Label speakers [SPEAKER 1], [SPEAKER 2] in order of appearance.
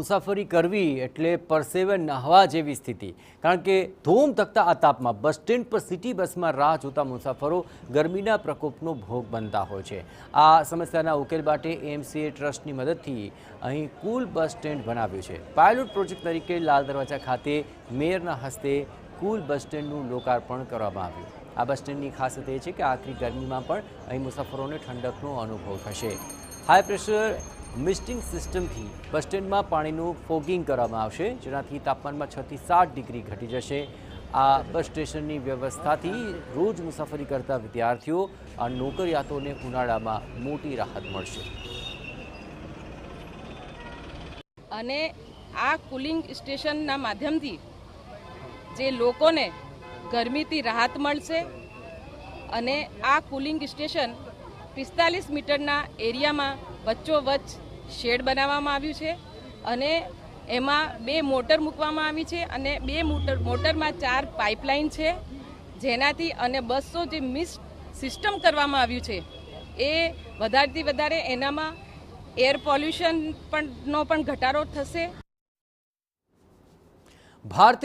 [SPEAKER 1] મુસાફરી કરવી એટલે પરસેવે નહાવા જેવી સ્થિતિ, કારણ કે ધૂમ ધકતા આ તાપમાં બસ સ્ટેન્ડ પર સિટી બસમાં રાહ જોતા મુસાફરો ગરમીના પ્રકોપનો ભોગ બનતા હોય છે। આ સમસ્યાના ઉકેલ માટે એમસીએ ટ્રસ્ટની મદદથી અહીં કુલ બસ સ્ટેન્ડ બનાવ્યું છે। પાયલોટ પ્રોજેક્ટ તરીકે લાલ દરવાજા ખાતે મેયરના હસ્તે કુલ બસ સ્ટેન્ડનું લોકાર્પણ કરવામાં આવ્યું। આ બસ સ્ટેન્ડની ખાસિયત એ છે કે આખરી ગરમીમાં પણ અહીં મુસાફરોને ઠંડકનો અનુભવ થશે। હાઈ પ્રેશર મિસ્ટિંગ સિસ્ટમથી બસ સ્ટેન્ડમાં પાણીનું ફોગિંગ કરવામાં આવશે, જેનાથી તાપમાનમાં 6 થી 7 ડિગ્રી ઘટી જશે। આ બસ સ્ટેશનની વ્યવસ્થાથી રોજ મુસાફરી કરતા વિદ્યાર્થીઓ અને નોકરિયાતોને ઉનાળામાં મોટી રાહત મળશે।
[SPEAKER 2] અને આ કુલિંગ સ્ટેશનના માધ્યમથી જે લોકોને ગરમીથી રાહત મળશે અને આ કુલિંગ સ્ટેશન 45 મીટરના એરિયામાં વચ્ચોવચ્ચ શેડ બનાવવામાં આવ્યું છે અને એમાં 2 મોટર મૂકવામાં આવી છે અને 2 મોટરમાં 4 પાઇપલાઇન છે, જેનાથી અને 200 જે મિસ્ટ સિસ્ટમ કરવામાં આવ્યું છે એ વધારેથી વધારે એનામાં એર પોલ્યુશન નો પણ ઘટાડો થશે।
[SPEAKER 1] ભારતીય